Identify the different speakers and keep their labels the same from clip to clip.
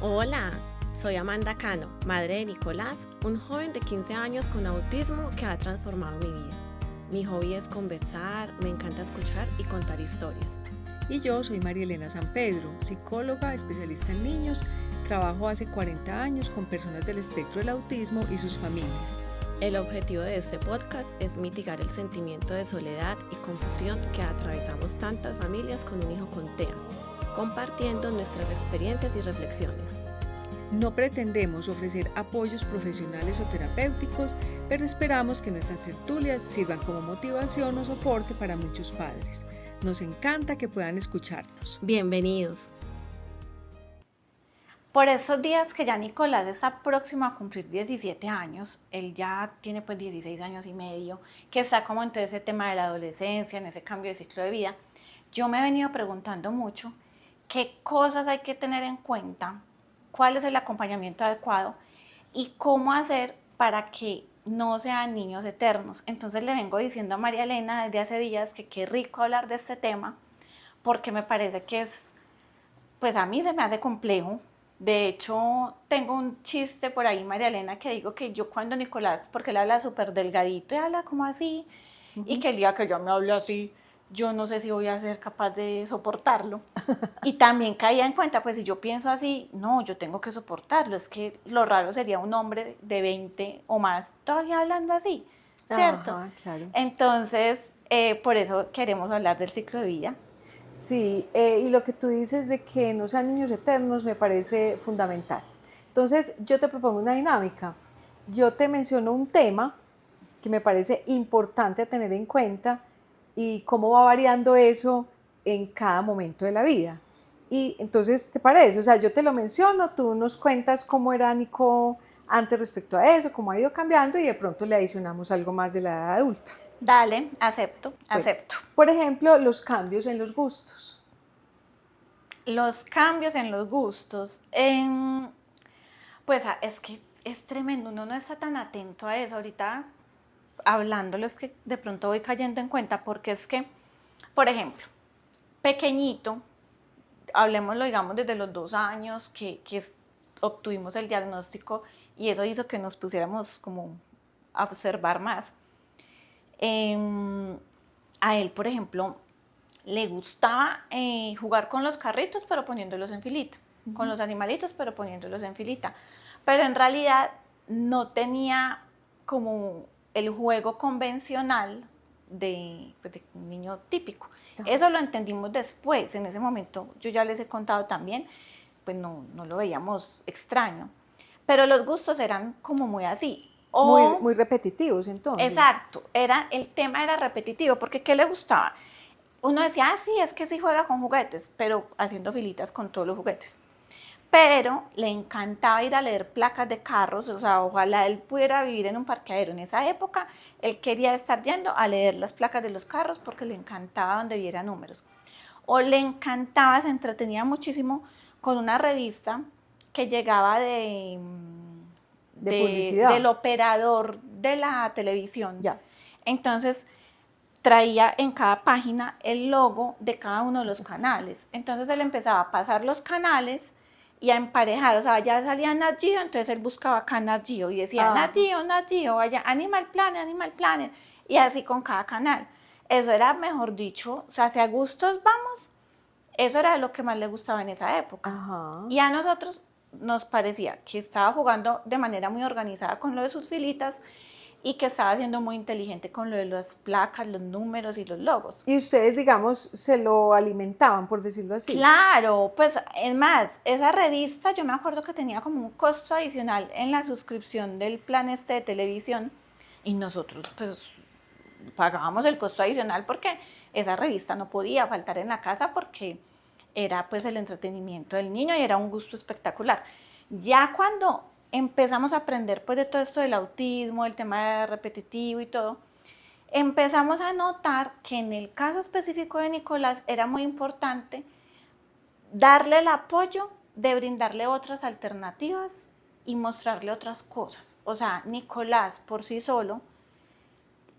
Speaker 1: Hola, soy Amanda Cano, madre de Nicolás, un joven de 15 años con autismo que ha transformado mi vida. Mi hobby es conversar, me encanta escuchar y contar historias.
Speaker 2: Y yo soy María Elena San Pedro, psicóloga, especialista en niños. Trabajo hace 40 años con personas del espectro del autismo y sus familias.
Speaker 1: El objetivo de este podcast es mitigar el sentimiento de soledad y confusión que atravesamos tantas familias con un hijo con TEA, compartiendo nuestras experiencias y reflexiones.
Speaker 2: No pretendemos ofrecer apoyos profesionales o terapéuticos, pero esperamos que nuestras tertulias sirvan como motivación o soporte para muchos padres. Nos encanta que puedan escucharnos.
Speaker 1: Bienvenidos.
Speaker 3: Por esos días que ya Nicolás está próximo a cumplir 17 años, él ya tiene pues 16 años y medio, que está como en todo ese tema de la adolescencia, en ese cambio de ciclo de vida, yo me he venido preguntando mucho qué cosas hay que tener en cuenta, cuál es el acompañamiento adecuado y cómo hacer para que no sean niños eternos. Entonces le vengo diciendo a María Elena desde hace días que qué rico hablar de este tema, porque me parece que pues a mí se me hace complejo. De hecho, tengo un chiste por ahí, María Elena, que digo que yo cuando Nicolás, porque él habla súper delgadito y habla como así, y que el día que yo me hable así, yo no sé si voy a ser capaz de soportarlo. Y también caía en cuenta, pues si yo pienso así, no, yo tengo que soportarlo. Es que lo raro sería un hombre de 20 o más todavía hablando así, ¿cierto?
Speaker 2: Ajá, claro.
Speaker 3: Entonces, por eso queremos hablar del ciclo de vida.
Speaker 2: Sí, y lo que tú dices de que no sean niños eternos me parece fundamental. Entonces, yo te propongo una dinámica. Yo te menciono un tema que me parece importante a tener en cuenta y cómo va variando eso en cada momento de la vida. Y entonces, ¿te parece? O sea, yo te lo menciono, tú nos cuentas cómo era Nico antes respecto a eso, cómo ha ido cambiando y de pronto le adicionamos algo más de la edad adulta.
Speaker 3: Dale, acepto,
Speaker 2: Bueno,
Speaker 3: acepto.
Speaker 2: por ejemplo, los cambios en los gustos.
Speaker 3: Los cambios en los gustos. Pues es que es tremendo, uno no está tan atento a eso. Ahorita hablándolo es que de pronto voy cayendo en cuenta porque es que, por ejemplo, pequeñito, hablemoslo digamos desde los 2 años que obtuvimos el diagnóstico y eso hizo que nos pusiéramos como a observar más. A él, por ejemplo, le gustaba jugar con los carritos, pero poniéndolos en filita, con los animalitos, pero poniéndolos en filita. Pero en realidad no tenía como el juego convencional pues, de un niño típico.
Speaker 2: Ajá.
Speaker 3: Eso lo entendimos después, en ese momento yo ya les he contado también, pues no lo veíamos extraño. Pero los gustos eran como muy así.
Speaker 2: Muy repetitivos entonces.
Speaker 3: Exacto, el tema era repetitivo, porque ¿qué le gustaba? Uno decía, sí, es que sí juega con juguetes, pero haciendo filitas con todos los juguetes. Pero le encantaba ir a leer placas de carros, o sea, ojalá él pudiera vivir en un parqueadero. En esa época, él quería estar yendo a leer las placas de los carros porque le encantaba donde viera números. O le encantaba, se entretenía muchísimo con una revista que llegaba
Speaker 2: De publicidad.
Speaker 3: del operador de la televisión.
Speaker 2: Ya.
Speaker 3: Entonces, traía en cada página el logo de cada uno de los canales. Entonces él empezaba a pasar los canales y a emparejar, o sea, ya salía Nat Geo, entonces él buscaba acá Nat Geo y decía Nat Geo, vaya Animal Planet, y así con cada canal. Eso era, mejor dicho, o sea, si a gustos vamos, eso era lo que más le gustaba en esa época.
Speaker 2: Ajá.
Speaker 3: Y a nosotros nos parecía que estaba jugando de manera muy organizada con lo de sus filitas y que estaba siendo muy inteligente con lo de las placas, los números y los logos.
Speaker 2: Y ustedes, digamos, se lo alimentaban, por decirlo así.
Speaker 3: Claro, pues es más, esa revista yo me acuerdo que tenía como un costo adicional en la suscripción del plan este de televisión y nosotros pues pagábamos el costo adicional porque esa revista no podía faltar en la casa porque era pues el entretenimiento del niño y era un gusto espectacular. Ya cuando empezamos a aprender pues de todo esto del autismo, el tema repetitivo y todo, empezamos a notar que en el caso específico de Nicolás era muy importante darle el apoyo de brindarle otras alternativas y mostrarle otras cosas. O sea, Nicolás por sí solo,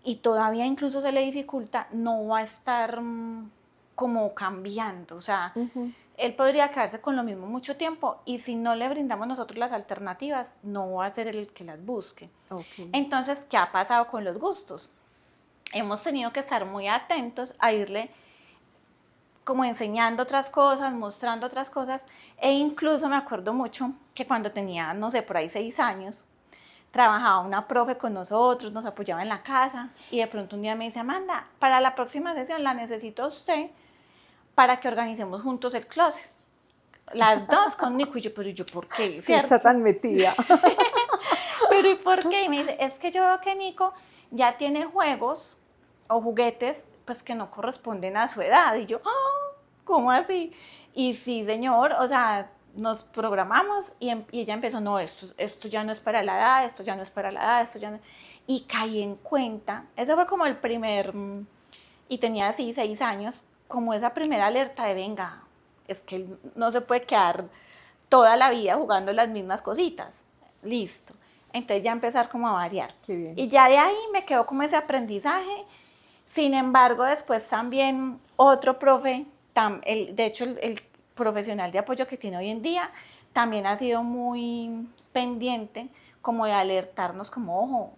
Speaker 3: y todavía incluso se le dificulta, no va a estar como cambiando. O sea, él podría quedarse con lo mismo mucho tiempo y si no le brindamos nosotros las alternativas, no va a ser él el que las busque.
Speaker 2: Okay.
Speaker 3: Entonces, ¿qué ha pasado con los gustos? Hemos tenido que estar muy atentos a irle como enseñando otras cosas, mostrando otras cosas, e incluso me acuerdo mucho que cuando tenía, no sé, por ahí 6 años, trabajaba una profe con nosotros, nos apoyaba en la casa, y de pronto un día me dice, Amanda, para la próxima sesión la necesito a usted para que organicemos juntos el closet. Las dos con Nico, y yo, pero yo, ¿por qué?
Speaker 2: Es que está tan metida.
Speaker 3: Pero ¿y por qué? Y me dice, es que yo veo que Nico ya tiene juegos o juguetes pues que no corresponden a su edad. Y yo, oh, ¿cómo así? Y sí, señor, o sea, nos programamos y ella empezó, no, esto ya no es para la edad, esto ya no es para la edad, esto ya no. Y caí en cuenta, eso fue como el primer, y tenía así 6 años, como esa primera alerta de, venga, es que él no se puede quedar toda la vida jugando las mismas cositas. Listo. Entonces ya empezar como a variar.
Speaker 2: Qué bien.
Speaker 3: Y ya de ahí me quedó como ese aprendizaje. Sin embargo, después también otro profe, de hecho el profesional de apoyo que tiene hoy en día, también ha sido muy pendiente como de alertarnos como, ojo,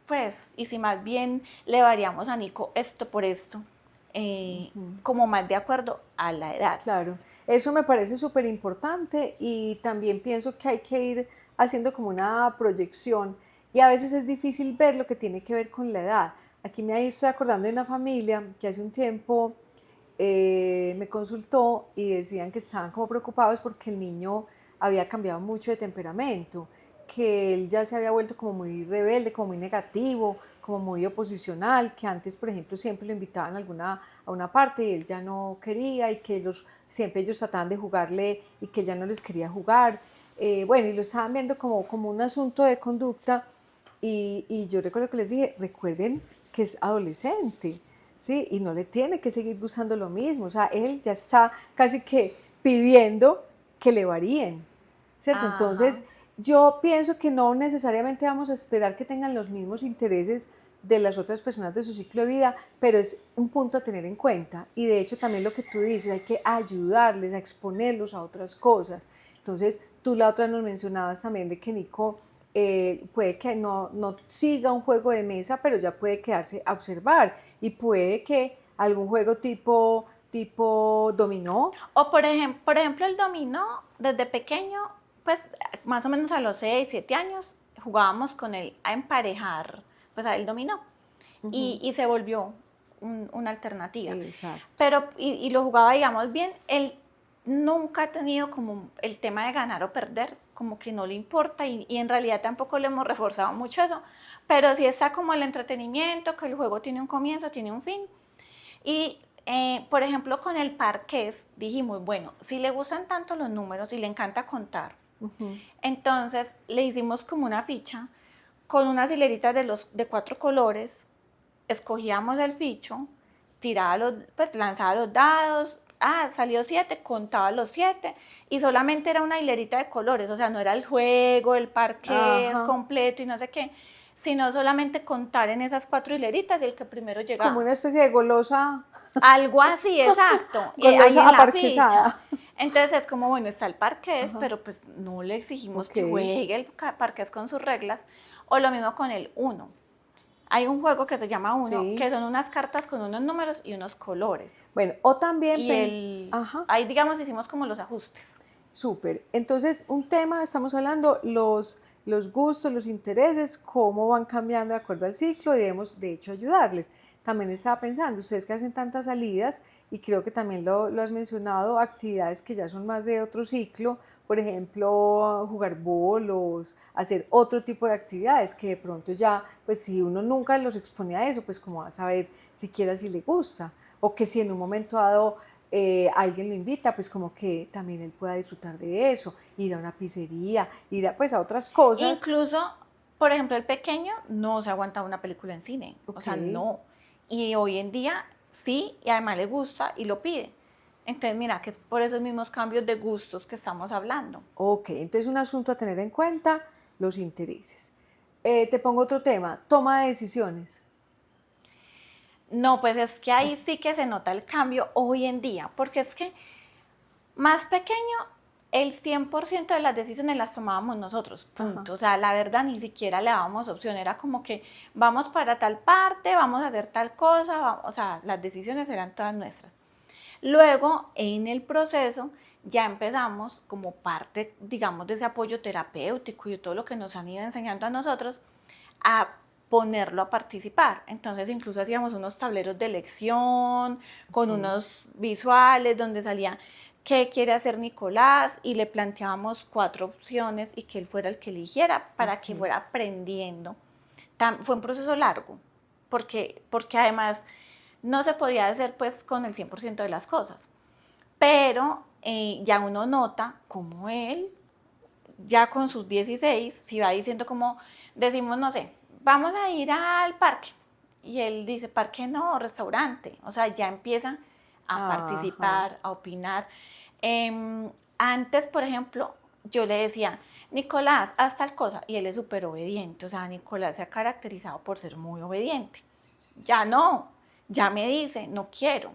Speaker 3: pues, y si más bien le variamos a Nico esto por esto, como más de acuerdo a la edad.
Speaker 2: Claro, eso me parece súper importante y también pienso que hay que ir haciendo como una proyección y a veces es difícil ver lo que tiene que ver con la edad. Aquí me estoy acordando de una familia que hace un tiempo me consultó y decían que estaban como preocupados porque el niño había cambiado mucho de temperamento, que él ya se había vuelto como muy rebelde, como muy negativo, como muy oposicional, que antes, por ejemplo, siempre lo invitaban a una parte y él ya no quería y que siempre ellos trataban de jugarle y que él ya no les quería jugar. Bueno, y lo estaban viendo como un asunto de conducta y yo recuerdo que les dije, recuerden que es adolescente, ¿sí? Y no le tiene que seguir gustando lo mismo, o sea, él ya está casi que pidiendo que le varíen, ¿cierto?
Speaker 3: Ajá.
Speaker 2: Entonces, yo pienso que no necesariamente vamos a esperar que tengan los mismos intereses de las otras personas de su ciclo de vida, pero es un punto a tener en cuenta. Y de hecho también lo que tú dices, hay que ayudarles a exponerlos a otras cosas. Entonces, tú la otra nos mencionabas también de que Nico puede que no siga un juego de mesa, pero ya puede quedarse a observar y puede que algún juego tipo dominó.
Speaker 3: O por ejemplo el dominó, desde pequeño, pues más o menos a los 6, 7 años, jugábamos con él a emparejar, pues a él dominó. Y se volvió una alternativa.
Speaker 2: Exacto.
Speaker 3: Pero, y lo jugaba, digamos, bien, él nunca ha tenido como el tema de ganar o perder, como que no le importa y en realidad tampoco le hemos reforzado mucho eso, pero sí está como el entretenimiento, que el juego tiene un comienzo, tiene un fin. Y por ejemplo, con el parqués dijimos, bueno, si le gustan tanto los números y le encanta contar, entonces le hicimos como una ficha con unas hileritas de 4 colores, escogíamos el ficho, lanzaba los dados, salió 7, contaba los 7 y solamente era una hilerita de colores, o sea, no era el juego, el parqués completo y no sé qué, sino solamente contar en esas 4 hileritas y el que primero llegaba.
Speaker 2: Como una especie de golosa.
Speaker 3: Algo así, exacto.
Speaker 2: Golosa aparquesada.
Speaker 3: Entonces es como, bueno, está el parqués, pero pues no le exigimos que juegue el parqués con sus reglas. O lo mismo con el 1. Hay un juego que se llama 1, que son unas cartas con unos números y unos colores.
Speaker 2: Bueno, o también...
Speaker 3: ahí, digamos, hicimos como los ajustes.
Speaker 2: Súper. Entonces, un tema, estamos hablando, los gustos, los intereses, cómo van cambiando de acuerdo al ciclo, debemos, de hecho, ayudarles. También estaba pensando, ustedes que hacen tantas salidas, y creo que también lo has mencionado, actividades que ya son más de otro ciclo, por ejemplo, jugar bolos, hacer otro tipo de actividades que de pronto ya, pues si uno nunca los expone a eso, pues como va a saber siquiera si le gusta, o que si en un momento dado alguien lo invita, pues como que también él pueda disfrutar de eso, ir a una pizzería, ir a, pues a otras cosas.
Speaker 3: Incluso, por ejemplo, el pequeño no se aguanta una película en cine, o sea, no. Y hoy en día sí, y además le gusta y lo pide. Entonces, mira, que es por esos mismos cambios de gustos que estamos hablando.
Speaker 2: Ok, entonces un asunto a tener en cuenta, los intereses. Te pongo otro tema, toma de decisiones.
Speaker 3: No, pues es que ahí sí que se nota el cambio hoy en día, porque es que Más pequeño, el 100% de las decisiones las tomábamos nosotros, punto. O sea, la verdad ni siquiera le dábamos opción, era como que vamos para tal parte, vamos a hacer tal cosa, o sea, las decisiones eran todas nuestras. Luego, en el proceso, ya empezamos como parte, digamos, de ese apoyo terapéutico y de todo lo que nos han ido enseñando a nosotros, a ponerlo a participar. Entonces, incluso hacíamos unos tableros de elección con unos visuales donde salía qué quiere hacer Nicolás y le planteábamos 4 opciones y que él fuera el que eligiera para que fuera aprendiendo. Fue un proceso largo, porque además no se podía hacer pues con el 100% de las cosas, pero ya uno nota como él, ya con sus 16, si va diciendo como, decimos, no sé, vamos a ir al parque, y él dice, parque no, restaurante, o sea, ya empieza a participar, a opinar. Antes, por ejemplo, yo le decía, Nicolás, haz tal cosa, y él es súper obediente, o sea, Nicolás se ha caracterizado por ser muy obediente. Ya no, ya me dice, no quiero,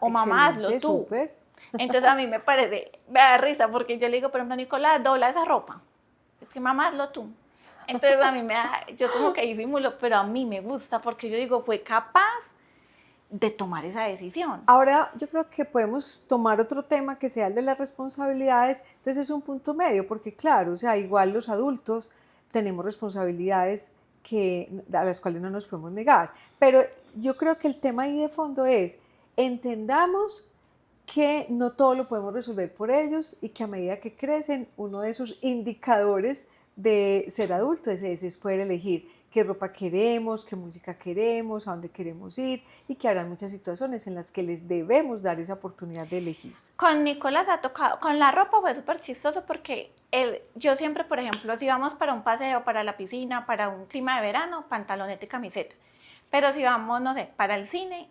Speaker 3: o mamá, hazlo tú.
Speaker 2: Súper.
Speaker 3: Entonces a mí me parece, me da risa, porque yo le digo, por ejemplo, Nicolás, dobla esa ropa, es que mamá, hazlo tú. Entonces a mí me da, yo como que disimulo, pero a mí me gusta, porque yo digo, fue capaz de tomar esa decisión.
Speaker 2: Ahora yo creo que podemos tomar otro tema que sea el de las responsabilidades, entonces es un punto medio, porque claro, o sea, igual los adultos tenemos responsabilidades a las cuales no nos podemos negar, pero yo creo que el tema ahí de fondo es, entendamos que no todo lo podemos resolver por ellos y que a medida que crecen, uno de esos indicadores de ser adulto es ese, es poder elegir qué ropa queremos, qué música queremos, a dónde queremos ir y que habrá muchas situaciones en las que les debemos dar esa oportunidad de elegir.
Speaker 3: Con Nicolás ha tocado, con la ropa fue súper chistoso porque yo siempre, por ejemplo, si vamos para un paseo, para la piscina, para un clima de verano, pantaloneta y camiseta. Pero si vamos, no sé, para el cine,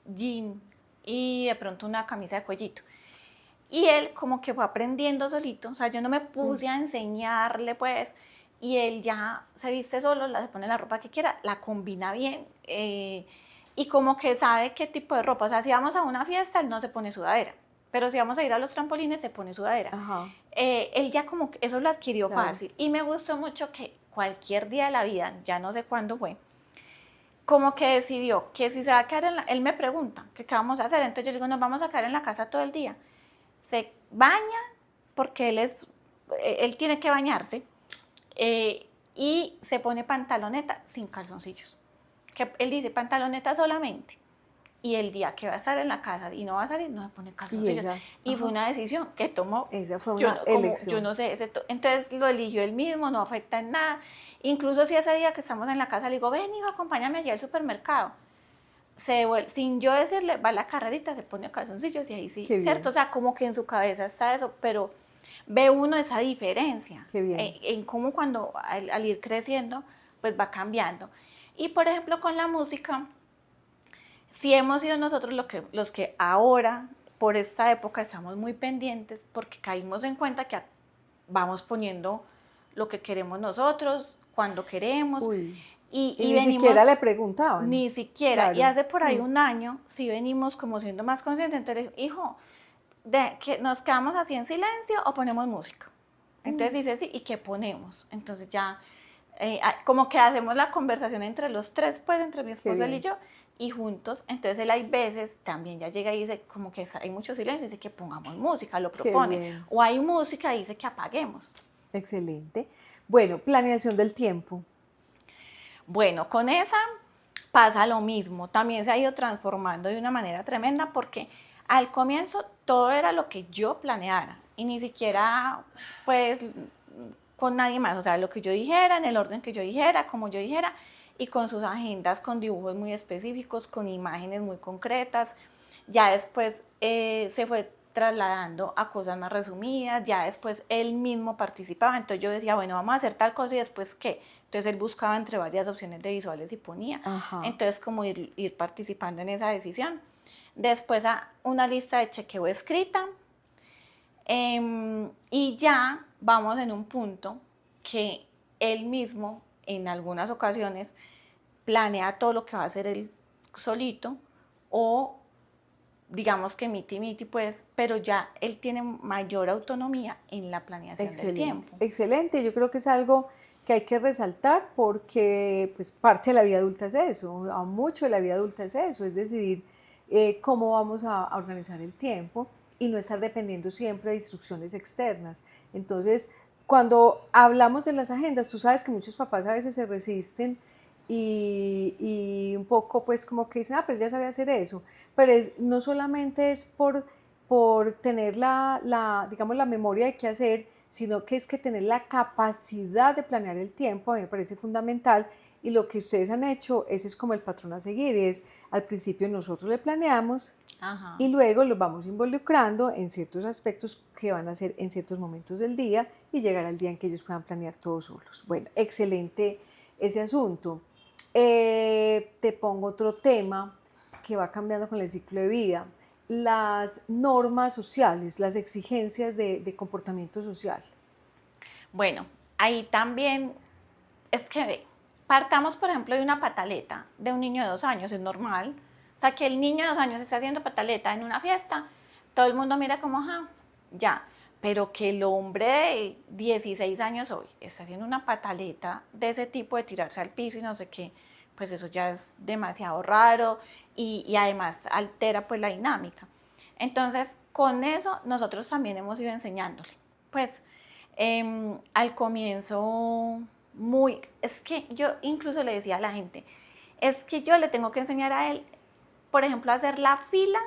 Speaker 3: jean y de pronto una camisa de cuellito. Y él como que fue aprendiendo solito, o sea, yo no me puse a enseñarle pues, y él ya se viste solo, se pone la ropa que quiera, la combina bien, y como que sabe qué tipo de ropa, o sea, si vamos a una fiesta, él no se pone sudadera, pero si vamos a ir a los trampolines, se pone sudadera. Él ya como que eso lo adquirió fácil, y me gustó mucho que cualquier día de la vida, ya no sé cuándo fue, como que decidió que si se va a quedar él me pregunta, ¿qué vamos a hacer? Entonces yo le digo, nos vamos a quedar en la casa todo el día. Se baña porque él tiene que bañarse, y se pone pantaloneta sin calzoncillos. Que él dice pantaloneta solamente, y el día que va a estar en la casa y no va a salir, no se pone calzoncillos. Y fue una decisión que tomó.
Speaker 2: Esa fue una elección.
Speaker 3: Yo no sé, entonces lo eligió él mismo, no afecta en nada. Incluso si ese día que estamos en la casa le digo, ven, hijo, acompáñame allá al supermercado. Sin yo decirle, va a la carrerita, se pone calzoncillos y ahí sí, ¿cierto? O sea, como que en su cabeza está eso, pero ve uno esa diferencia en cómo cuando al ir creciendo, pues va cambiando. Y por ejemplo, con la música, sí hemos sido nosotros los que ahora, por esta época, estamos muy pendientes porque caímos en cuenta que vamos poniendo lo que queremos nosotros, cuando queremos.
Speaker 2: Y ni venimos, siquiera le preguntaban.
Speaker 3: Ni siquiera. Claro. Y hace por ahí un año, sí venimos como siendo más conscientes. Entonces, hijo, que ¿nos quedamos así en silencio o ponemos música? Entonces dice, sí, ¿y qué ponemos? Entonces ya, como que hacemos la conversación entre los tres, pues, entre mi esposo, él y yo, y juntos. Entonces él hay veces también ya llega y dice, como que hay mucho silencio, dice que pongamos música, lo propone. O hay música y dice que apaguemos.
Speaker 2: Excelente. Bueno, planeación del tiempo.
Speaker 3: Bueno, con esa pasa lo mismo, también se ha ido transformando de una manera tremenda porque al comienzo todo era lo que yo planeara y ni siquiera pues con nadie más, o sea, lo que yo dijera, en el orden que yo dijera, como yo dijera, y con sus agendas, con dibujos muy específicos, con imágenes muy concretas. Ya después se fue trasladando a cosas más resumidas, ya después él mismo participaba, entonces yo decía, bueno, vamos a hacer tal cosa y después ¿qué? Entonces él buscaba entre varias opciones de visuales y ponía. Entonces como ir participando en esa decisión. Después una lista de chequeo escrita. Y ya vamos en un punto que él mismo en algunas ocasiones planea todo lo que va a hacer él solito o digamos que miti, pues, pero ya él tiene mayor autonomía en la planeación del tiempo.
Speaker 2: Excelente, yo creo que es algo que hay que resaltar porque pues parte de la vida adulta es eso, a mucho de la vida adulta es eso, es decidir cómo vamos a organizar el tiempo y no estar dependiendo siempre de instrucciones externas. Entonces, cuando hablamos de las agendas, tú sabes que muchos papás a veces se resisten y un poco pues como que dicen, ah, pero ya sabía hacer eso, pero no solamente es por tener digamos, la memoria de qué hacer, sino que es que tener la capacidad de planear el tiempo, a mí me parece fundamental, y lo que ustedes han hecho, ese es como el patrón a seguir, es al principio nosotros le planeamos,
Speaker 3: Ajá.
Speaker 2: y luego los vamos involucrando en ciertos aspectos que van a hacer en ciertos momentos del día y llegar al día en que ellos puedan planear todos solos. Bueno, excelente ese asunto. Te pongo otro tema que va cambiando con el ciclo de vida. Las normas sociales, las exigencias de comportamiento social.
Speaker 3: Bueno, ahí también es que partamos, por ejemplo, de una pataleta de un niño de 2 años, es normal. O sea, que el niño de 2 años esté haciendo pataleta en una fiesta, todo el mundo mira como, ajá, ya. Pero que el hombre de 16 años hoy está haciendo una pataleta de ese tipo, de tirarse al piso y no sé qué, pues eso ya es demasiado raro y además altera pues la dinámica. Entonces, con eso nosotros también hemos ido enseñándole. Pues al comienzo, es que yo incluso le decía a la gente, es que yo le tengo que enseñar a él, por ejemplo, a hacer la fila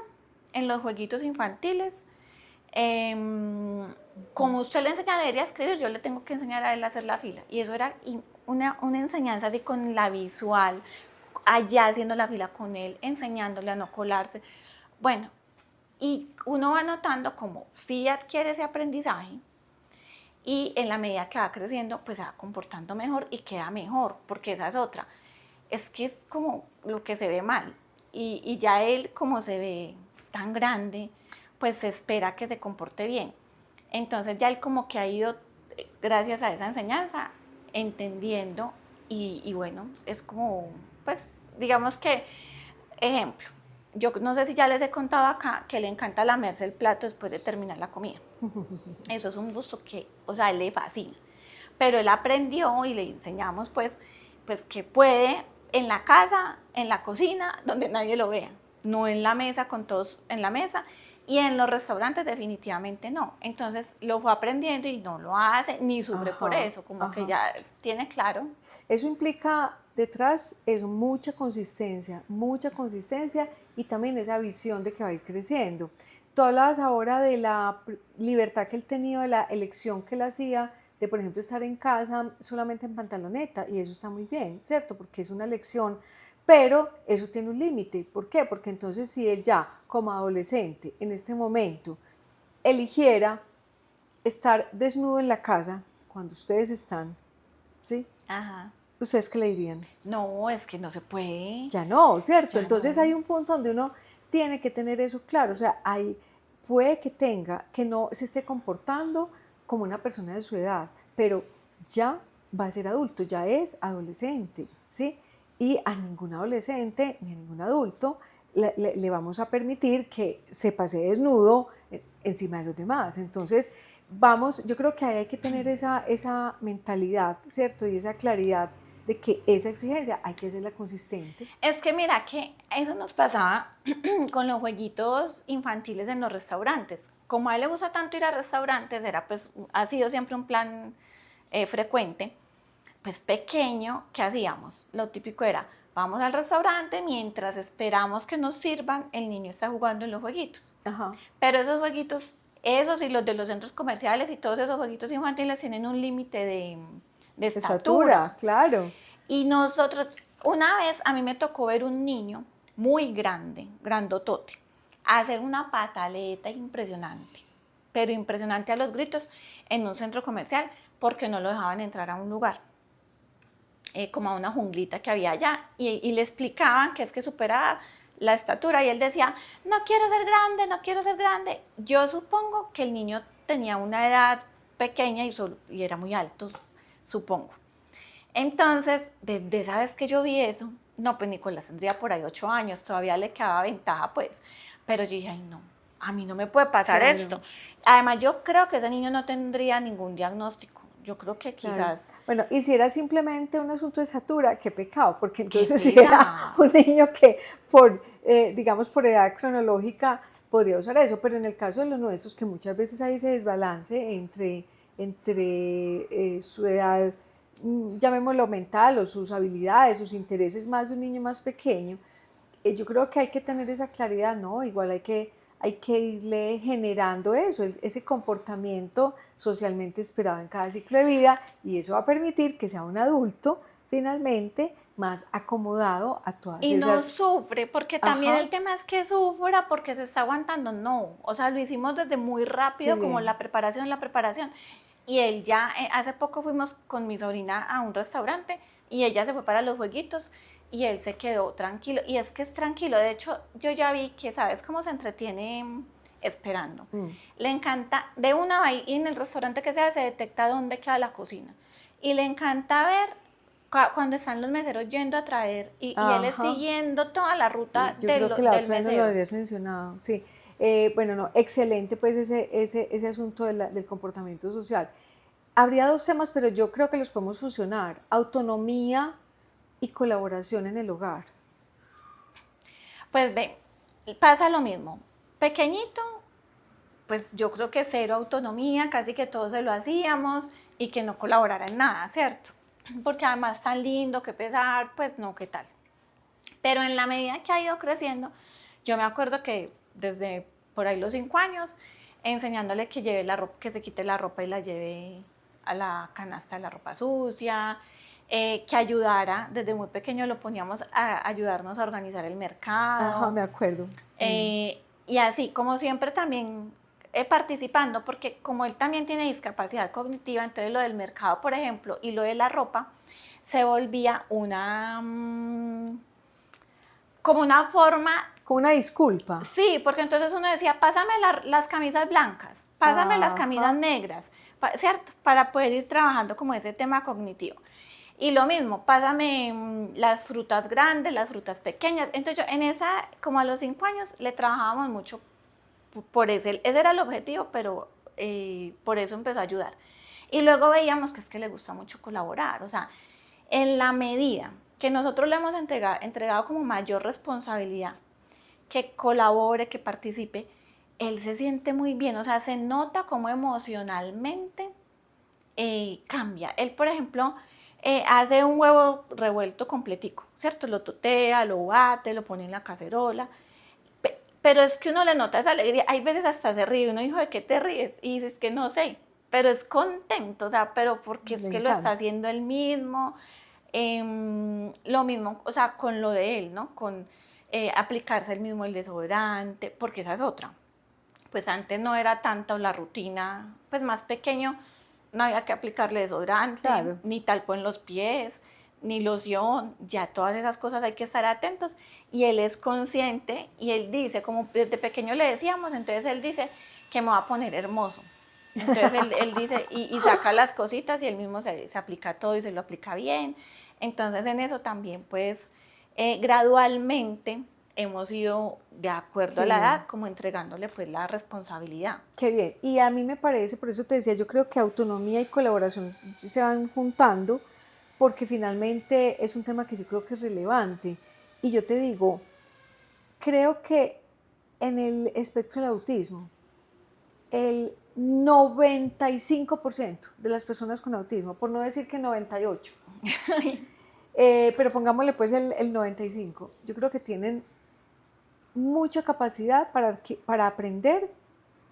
Speaker 3: en los jueguitos infantiles. Como usted le enseña a leer y a escribir, yo le tengo que enseñar a él a hacer la fila. Y eso era una enseñanza así con la visual, allá haciendo la fila con él, enseñándole a no colarse. Bueno, y uno va notando como sí adquiere ese aprendizaje y en la medida que va creciendo, pues se va comportando mejor y queda mejor, porque esa es otra. Es que es como lo que se ve mal. Y ya él, como se ve tan grande, pues se espera que se comporte bien. Entonces ya él como que ha ido, gracias a esa enseñanza, entendiendo y bueno, es como, pues digamos que, ejemplo, yo no sé si ya les he contado acá que le encanta lamerse el plato después de terminar la comida. Eso es un gusto que, o sea, a él le fascina. Pero él aprendió y le enseñamos pues que puede en la casa, en la cocina, donde nadie lo vea. No en la mesa, con todos en la mesa. Y en los restaurantes definitivamente no. Entonces lo fue aprendiendo y no lo hace, ni sufre por eso, como que ya tiene claro.
Speaker 2: Eso implica detrás eso, mucha consistencia y también esa visión de que va a ir creciendo. Tú hablabas ahora de la libertad que él tenía, de la elección que él hacía, de por ejemplo estar en casa solamente en pantaloneta, y eso está muy bien, ¿cierto? Porque es una elección, pero eso tiene un límite. ¿Por qué? Porque entonces si él ya como adolescente en este momento eligiera estar desnudo en la casa cuando ustedes están, ¿sí?
Speaker 3: Ajá.
Speaker 2: ¿Ustedes qué le dirían?
Speaker 3: No, es que no se puede.
Speaker 2: Ya no, ¿cierto?
Speaker 3: Ya
Speaker 2: Entonces
Speaker 3: no.
Speaker 2: hay un punto donde uno tiene que tener eso claro, o sea, puede que no se esté comportando como una persona de su edad, pero ya va a ser adulto, ya es adolescente, ¿sí? Y a ningún adolescente ni a ningún adulto le vamos a permitir que se pase desnudo encima de los demás. Entonces, yo creo que ahí hay que tener esa mentalidad, ¿cierto? Y esa claridad de que esa exigencia hay que hacerla consistente.
Speaker 3: Es que mira que eso nos pasaba con los jueguitos infantiles en los restaurantes. Como a él le gusta tanto ir a restaurantes, ha sido siempre un plan frecuente, pues pequeño, ¿qué hacíamos? Lo típico era, vamos al restaurante, mientras esperamos que nos sirvan, el niño está jugando en los jueguitos.
Speaker 2: Ajá.
Speaker 3: Pero esos jueguitos, esos y los de los centros comerciales y todos esos jueguitos infantiles tienen un límite de estatura.
Speaker 2: Claro.
Speaker 3: Y nosotros, una vez a mí me tocó ver un niño muy grande, grandotote, hacer una pataleta impresionante, pero impresionante a los gritos en un centro comercial porque no lo dejaban entrar a un lugar, como a una junglita que había allá, y le explicaban que es que superaba la estatura y él decía, no quiero ser grande, no quiero ser grande. Yo supongo que el niño tenía una edad pequeña y era muy alto, supongo. Entonces, desde esa vez que yo vi eso, no, pues Nicolás tendría por ahí 8 años, todavía le quedaba ventaja, pues, Pero yo dije, ay no, a mí no me puede pasar
Speaker 2: Claro.
Speaker 3: esto. Además, yo creo que ese niño no tendría ningún diagnóstico. Yo creo que
Speaker 2: Claro.
Speaker 3: quizás,
Speaker 2: Bueno, y si era simplemente un asunto de estatura, qué pecado, porque
Speaker 3: qué
Speaker 2: entonces si era
Speaker 3: pena.
Speaker 2: un niño que digamos, por edad cronológica podría usar eso, pero en el caso de los nuestros, que muchas veces hay ese desbalance entre su edad, llamémoslo mental, o sus habilidades, sus intereses más de un niño más pequeño, yo creo que hay que tener esa claridad, ¿no? Igual hay que irle generando eso, ese comportamiento socialmente esperado en cada ciclo de vida, y eso va a permitir que sea un adulto finalmente más acomodado a todas
Speaker 3: Y no
Speaker 2: esas.
Speaker 3: sufre, porque también
Speaker 2: Ajá,
Speaker 3: el tema es que sufra porque se está aguantando. No, o sea, lo hicimos desde muy
Speaker 2: qué
Speaker 3: rápido, como
Speaker 2: bien.
Speaker 3: la preparación. Y él ya, hace poco fuimos con mi sobrina a un restaurante y ella se fue para los jueguitos y él se quedó tranquilo. Y es que es tranquilo. De hecho, yo ya vi que, ¿sabes cómo se entretiene esperando?
Speaker 2: Mm.
Speaker 3: Le encanta, de una va y en el restaurante que sea se detecta dónde queda la cocina. Y le encanta ver cuando están los meseros yendo a traer y él es
Speaker 2: Ajá,
Speaker 3: siguiendo toda la
Speaker 2: sí,
Speaker 3: ruta
Speaker 2: yo creo que la
Speaker 3: del
Speaker 2: otra vez no lo
Speaker 3: mesero.
Speaker 2: habías mencionado, sí. Bueno, no, excelente pues ese asunto del comportamiento social. Habría dos temas, pero yo creo que los podemos fusionar: autonomía y colaboración en el hogar.
Speaker 3: Pues ve, pasa lo mismo. Pequeñito, pues yo creo que cero autonomía, casi que todos se lo hacíamos y que no colaborara en nada, ¿cierto? Porque además tan lindo, que pesar, pues no, ¿qué tal? Pero en la medida que ha ido creciendo, yo me acuerdo que desde por ahí los 5 años, enseñándole que lleve la ropa, que se quite la ropa y la lleve a la canasta de la ropa sucia, que ayudara, desde muy pequeño lo poníamos a ayudarnos a organizar el
Speaker 2: Ajá,
Speaker 3: mercado,
Speaker 2: me acuerdo.
Speaker 3: y así como siempre también participando, porque como él también tiene discapacidad cognitiva, entonces lo del mercado, por ejemplo, y lo de la ropa, se volvía como una forma.
Speaker 2: Con una disculpa.
Speaker 3: Sí, porque entonces uno decía, pásame las camisas blancas, pásame las camisas
Speaker 2: Ajá.
Speaker 3: negras, ¿cierto? Para poder ir trabajando como ese tema cognitivo. Y lo mismo, pásame las frutas grandes, las frutas pequeñas. Entonces yo en esa, como a los 5 años, le trabajábamos mucho por ese era el objetivo, pero por eso empezó a ayudar. Y luego veíamos que es que le gusta mucho colaborar, o sea, en la medida que nosotros le hemos entregado como mayor responsabilidad, que colabore, que participe, él se siente muy bien, o sea, se nota como emocionalmente cambia. Él, por ejemplo, hace un huevo revuelto completico, ¿cierto? Lo totea, lo bate, lo pone en la cacerola, pero es que uno le nota esa alegría, hay veces hasta se ríe, uno dijo, ¿de qué te ríes? Y dices que no sé, pero es contento, o sea, pero porque es
Speaker 2: Le
Speaker 3: que lo está
Speaker 2: encanta.
Speaker 3: haciendo él mismo, lo mismo, o sea, con lo de él, ¿no? Con aplicarse el mismo el desodorante, porque esa es otra. Pues antes no era tanto la rutina, pues más pequeño, no había que aplicarle desodorante,
Speaker 2: Claro.
Speaker 3: ni talco en los pies, ni loción, ya todas esas cosas hay que estar atentos. Y él es consciente y él dice, como desde pequeño le decíamos, entonces él dice que me va a poner hermoso. Entonces él dice, y saca las cositas y él mismo se aplica todo y se lo aplica bien. Entonces en eso también, pues, gradualmente hemos ido de acuerdo
Speaker 2: Qué
Speaker 3: a la
Speaker 2: bien.
Speaker 3: edad, como entregándole pues la responsabilidad.
Speaker 2: Qué bien. Y a mí me parece, por eso te decía, yo creo que autonomía y colaboración se van juntando, porque finalmente es un tema que yo creo que es relevante. Y yo te digo, creo que en el espectro del autismo, el 95% de las personas con autismo, por no decir que 98, pero pongámosle pues el 95, yo creo que tienen mucha capacidad para aprender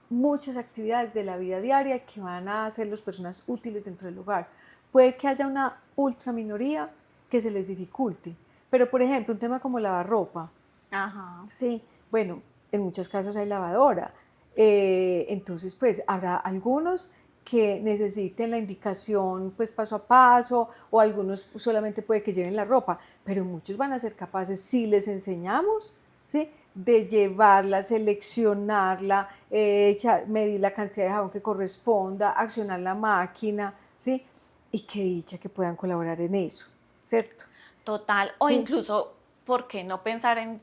Speaker 2: muchas actividades de la vida diaria que van a hacerlos personas útiles dentro del hogar. Puede que haya una ultra minoría que se les dificulte, pero por ejemplo, un tema como lavar ropa,
Speaker 3: Ajá.
Speaker 2: sí, bueno, en muchas casas hay lavadora, entonces pues habrá algunos que necesiten la indicación pues paso a paso, o algunos solamente puede que lleven la ropa, pero muchos van a ser capaces, si les enseñamos, ¿sí?, de llevarla, seleccionarla, medir la cantidad de jabón que corresponda, accionar la máquina, ¿sí? Y qué dicha que puedan colaborar en eso, ¿cierto?
Speaker 3: Total, o
Speaker 2: Sí,
Speaker 3: incluso, ¿por qué no pensar en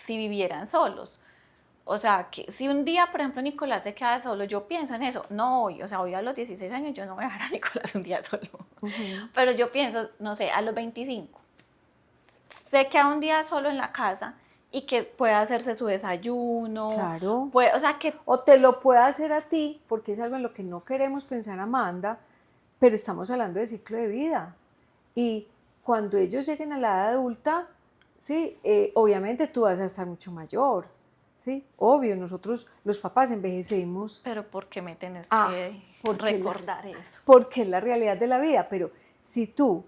Speaker 3: si vivieran solos? O sea, que si un día, por ejemplo, Nicolás se queda solo, yo pienso en eso, no hoy, o sea, hoy a los 16 años yo no voy a dejar a Nicolás un día solo, pero yo pienso, no sé, a los 25, se queda un día solo en la casa y que pueda hacerse su desayuno,
Speaker 2: Claro.
Speaker 3: o sea, que...
Speaker 2: O te lo puede hacer a ti, porque es algo en lo que no queremos pensar, Amanda, pero estamos hablando de ciclo de vida. Y cuando ellos lleguen a la edad adulta, sí, obviamente tú vas a estar mucho mayor, ¿sí? Obvio, nosotros los papás envejecemos.
Speaker 3: Pero ¿por qué me tenés que
Speaker 2: porque
Speaker 3: recordar eso?
Speaker 2: Porque es la realidad de la vida, pero si tú,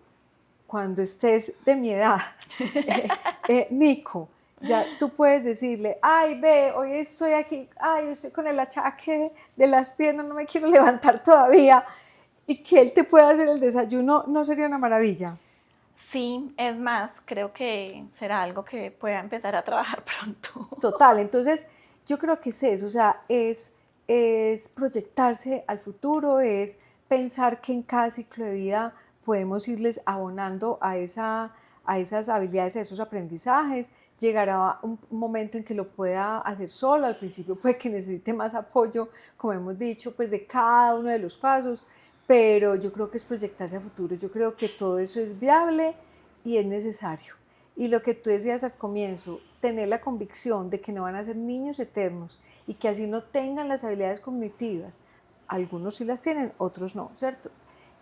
Speaker 2: cuando estés de mi edad, Nico, ya tú puedes decirle, ay, ve, hoy estoy aquí, ay, estoy con el achaque de las piernas, no me quiero levantar todavía, y que él te pueda hacer el desayuno, ¿no sería una maravilla?
Speaker 3: Sí, es más, creo que será algo que pueda empezar a trabajar pronto.
Speaker 2: Total, entonces yo creo que es eso, o sea, es proyectarse al futuro, es pensar que en cada ciclo de vida podemos irles abonando a esas habilidades, a esos aprendizajes. Llegará un momento en que lo pueda hacer solo, al principio puede que necesite más apoyo, como hemos dicho, pues de cada uno de los pasos, pero yo creo que es proyectarse a futuro, yo creo que todo eso es viable y es necesario. Y lo que tú decías al comienzo, tener la convicción de que no van a ser niños eternos y que así no tengan las habilidades cognitivas, algunos sí las tienen, otros no, ¿cierto?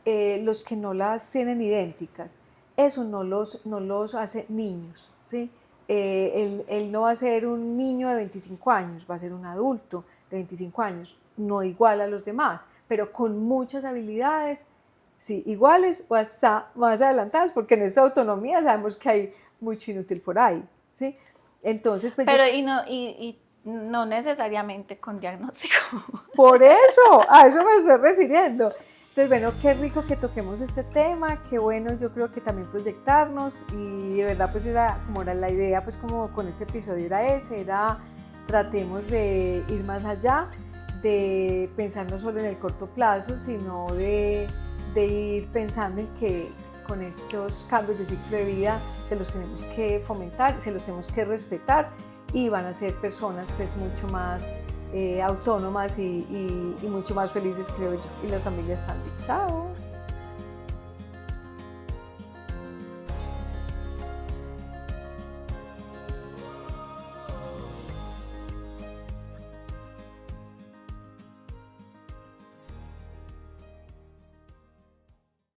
Speaker 2: Los que no las tienen idénticas, eso no los hace niños, ¿sí? Él no va a ser un niño de 25 años, va a ser un adulto de 25 años, no igual a los demás, pero con muchas habilidades, sí, iguales o hasta más adelantadas, porque en esta autonomía sabemos que hay mucho inútil por ahí, ¿sí? Entonces, pues
Speaker 3: pero y no necesariamente con diagnóstico.
Speaker 2: Por eso, a eso me estoy refiriendo. Entonces, bueno, qué rico que toquemos este tema, qué bueno, yo creo que también proyectarnos y de verdad pues era como era la idea, pues como con este episodio era tratemos de ir más allá, de pensar no solo en el corto plazo, sino de ir pensando en que con estos cambios de ciclo de vida se los tenemos que fomentar, se los tenemos que respetar y van a ser personas pues mucho más autónomas y mucho más felices, creo yo, y las familias también. Chao.